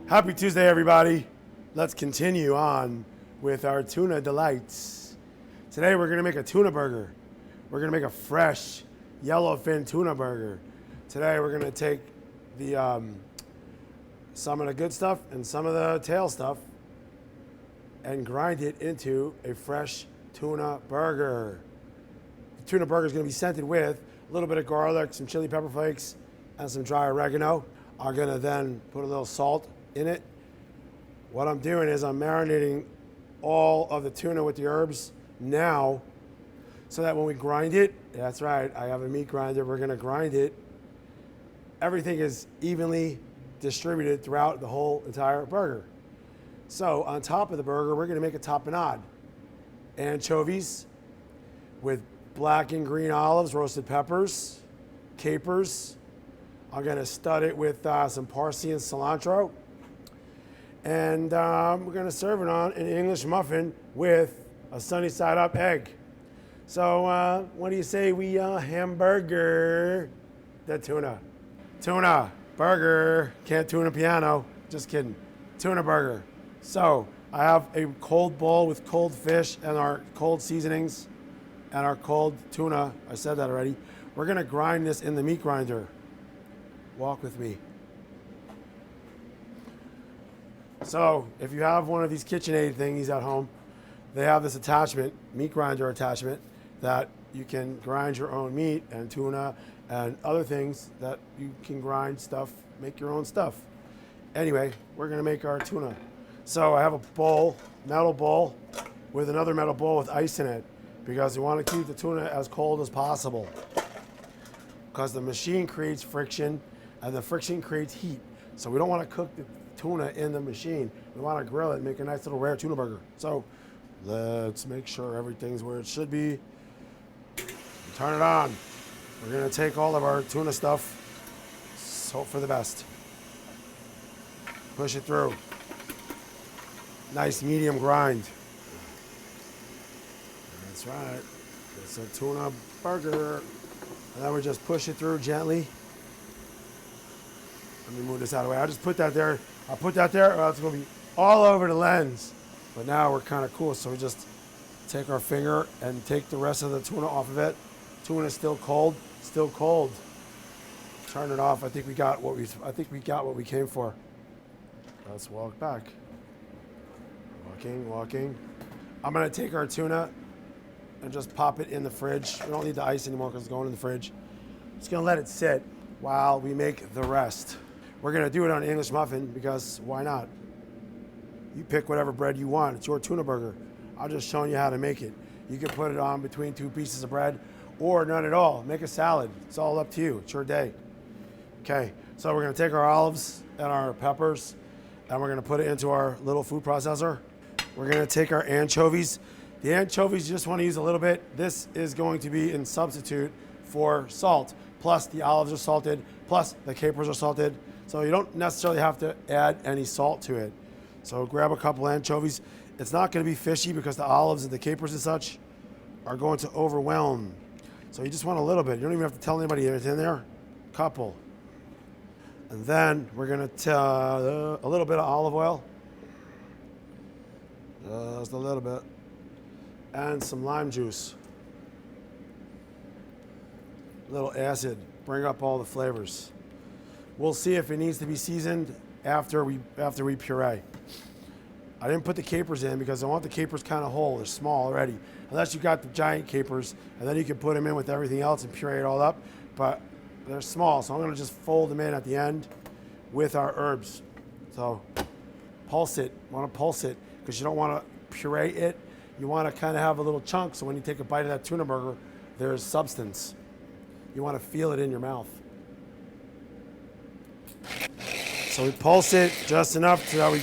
Happy Tuesday, everybody. Let's continue on with our tuna delights. Today we're gonna make a tuna burger. We're gonna make a fresh yellowfin tuna burger. Today we're gonna take the some of the good stuff and some of the tail stuff and grind it into a fresh tuna burger. The tuna burger is gonna be scented with a little bit of garlic, some chili pepper flakes, and some dry oregano. I'm gonna then put a little salt in it. What I'm doing is I'm marinating all of the tuna with the herbs now so that when we grind it, that's right, I have a meat grinder, we're gonna grind it. Everything is evenly distributed throughout the whole entire burger. So on top of the burger, we're gonna make a tapenade. Anchovies with black and green olives, roasted peppers, capers. I'm gonna stud it with some parsley and cilantro. And we're gonna serve it on an English muffin with a sunny side up egg. So what do you say we hamburger the tuna? Tuna, burger, can't tuna piano, just kidding. Tuna burger. So I have a cold bowl with cold fish and our cold seasonings and our cold tuna. I said that already. We're gonna grind this in the meat grinder. Walk with me. So if you have one of these KitchenAid thingies at home, they have this attachment, meat grinder attachment, that you can grind your own meat and tuna and other things that you can grind stuff, make your own stuff. Anyway, we're gonna make our tuna. So I have a bowl, metal bowl, with another metal bowl with ice in it because we want to keep the tuna as cold as possible because the machine creates friction and the friction creates heat. So we don't want to cook the tuna in the machine. We want to grill it and make a nice little rare tuna burger. So let's make sure everything's where it should be. Turn it on. We're gonna take all of our tuna stuff, hope for the best. Push it through. Nice medium grind. That's right. It's a tuna burger. And then we just push it through gently. Let me move this out of the way. I'll just put that there. I'll put that there, or it's going to be all over the lens. But now we're kind of cool, so we just take our finger and take the rest of the tuna off of it. Tuna is still cold, still cold. Turn it off. I think we got what we came for. Let's walk back. Walking. I'm going to take our tuna and just pop it in the fridge. We don't need the ice anymore because it's going in the fridge. Just going to let it sit while we make the rest. We're gonna do it on an English muffin because why not? You pick whatever bread you want. It's your tuna burger. I'm just showing you how to make it. You can put it on between two pieces of bread or none at all. Make a salad. It's all up to you. It's your day. Okay, so we're gonna take our olives and our peppers and we're gonna put it into our little food processor. We're gonna take our anchovies. The anchovies, you just wanna use a little bit. This is going to be in substitute for salt. Plus the olives are salted, plus the capers are salted. So you don't necessarily have to add any salt to it. So grab a couple anchovies. It's not gonna be fishy because the olives and the capers and such are going to overwhelm. So you just want a little bit. You don't even have to tell anybody it's in there. Couple. And then we're gonna a little bit of olive oil. Just a little bit. And some lime juice. A little acid. Bring up all the flavors. We'll see if it needs to be seasoned after we puree. I didn't put the capers in because I want the capers kind of whole. They're small already. Unless you got the giant capers, and then you can put them in with everything else and puree it all up. But they're small, so I'm gonna just fold them in at the end with our herbs. So pulse it. Want to pulse it because you don't want to puree it. You want to kind of have a little chunk, so when you take a bite of that tuna burger, there's substance. You want to feel it in your mouth. So we pulse it just enough so that we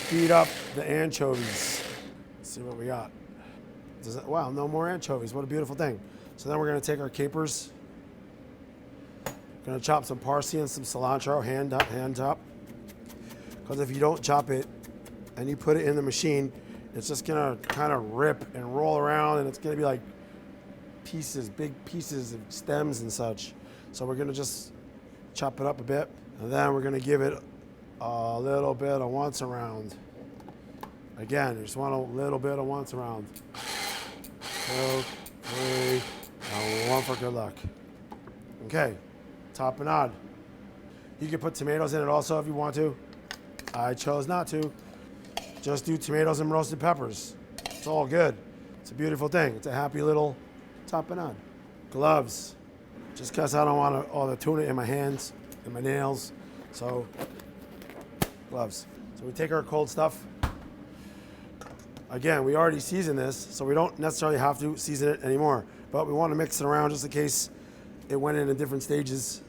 beat up the anchovies. Let's see what we got. Wow, no more anchovies. What a beautiful thing. So then we're going to take our capers. Going to chop some parsley and some cilantro, hand up. Because if you don't chop it and you put it in the machine, it's just going to kind of rip and roll around, and it's going to be like pieces, big pieces of stems and such. So we're gonna just chop it up a bit, and then we're gonna give it a little bit of once around. Again, you just want a little bit of once around. 2, 3, and 1 for good luck. Okay, tapenade. You can put tomatoes in it also if you want to. I chose not to. Just do tomatoes and roasted peppers. It's all good. It's a beautiful thing. It's a happy little tapenade. Gloves. Just because I don't want all the tuna in my hands and my nails. So, gloves. So we take our cold stuff. Again, we already seasoned this, so we don't necessarily have to season it anymore. But we want to mix it around just in case it went in different stages.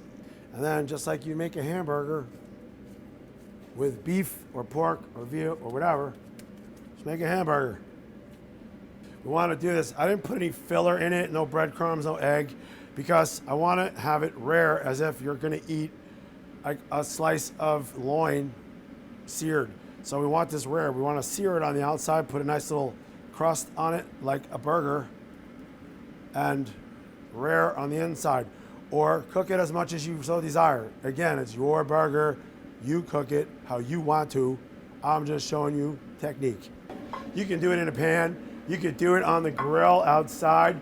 And then, just like you make a hamburger with beef or pork or veal or whatever, just make a hamburger. We want to do this. I didn't put any filler in it, no breadcrumbs, no egg, because I want to have it rare as if you're going to eat a slice of loin seared. So we want this rare. We want to sear it on the outside, put a nice little crust on it like a burger, and rare on the inside. Or cook it as much as you so desire. Again, it's your burger. You cook it how you want to. I'm just showing you technique. You can do it in a pan. You could do it on the grill outside.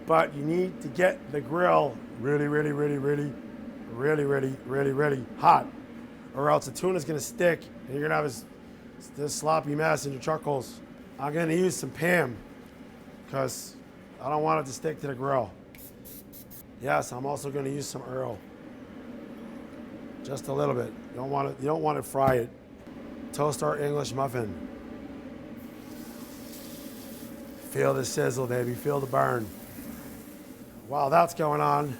But you need to get the grill really hot. Or else the tuna's gonna stick and you're gonna have this sloppy mess in your charcoals. I'm gonna use some Pam because I don't want it to stick to the grill. Yes, I'm also gonna use some Earl. Just a little bit. You don't want to fry it. Toast our English muffin. Feel the sizzle, baby. Feel the burn. While that's going on,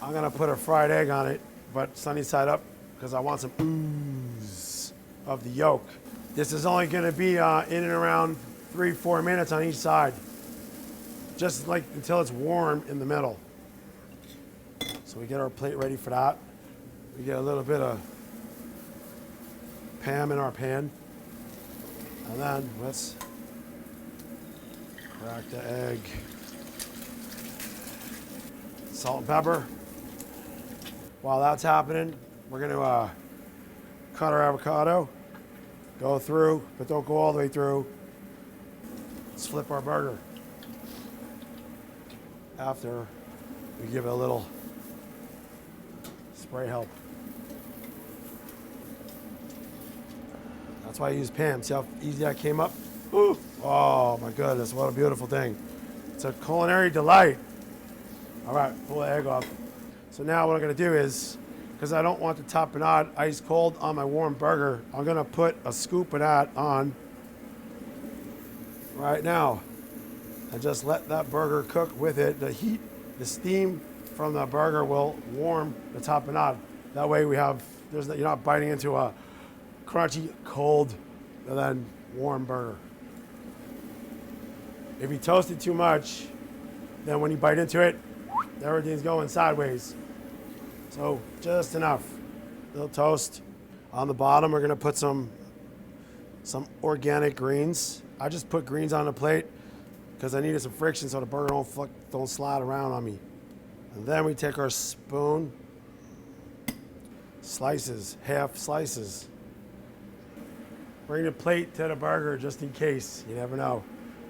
I'm gonna put a fried egg on it, but sunny side up, because I want some ooze of the yolk. This is only gonna be in and around 3-4 minutes on each side. Just like until it's warm in the middle. So we get our plate ready for that. We get a little bit of Pam in our pan. And then let's crack the egg. Salt and pepper. While that's happening, we're gonna cut our avocado. Go through, but don't go all the way through. Let's flip our burger. After we give it a little spray help. That's why I use Pam. See how easy that came up? Ooh. Oh my goodness, what a beautiful thing. It's a culinary delight. All right, pull the egg off. So now what I'm gonna do is, because I don't want the tapenade ice cold on my warm burger, I'm gonna put a scoop of that on right now. And just let that burger cook with it. The heat, the steam from the burger will warm the tapenade. That way you're not biting into a crunchy, cold, and then warm burger. If you toast it too much, then when you bite into it, everything's going sideways. So just enough. Little toast. On the bottom, we're gonna put some organic greens. I just put greens on the plate because I needed some friction so the burger don't slide around on me. And then we take our spoon, slices, half slices. Bring the plate to the burger just in case. You never know.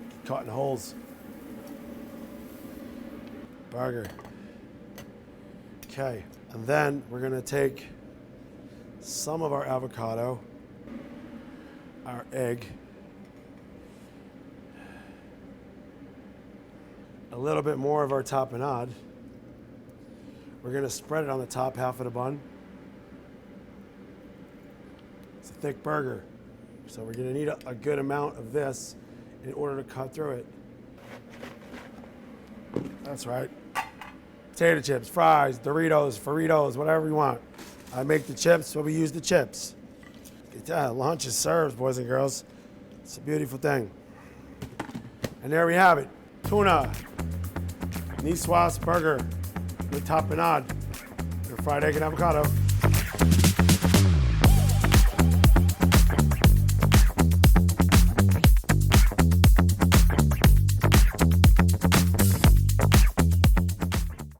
Get caught in holes. Burger. Okay, and then we're gonna take some of our avocado, our egg, a little bit more of our tapenade. We're gonna spread it on the top half of the bun. It's a thick burger, so we're gonna need a good amount of this in order to cut through it. That's right. Potato chips, fries, Doritos, Fritos, whatever you want. I make the chips, so we use the chips. Get that, lunch is served, boys and girls. It's a beautiful thing. And there we have it. Tuna, Niçoise burger with tapenade, your fried egg and avocado.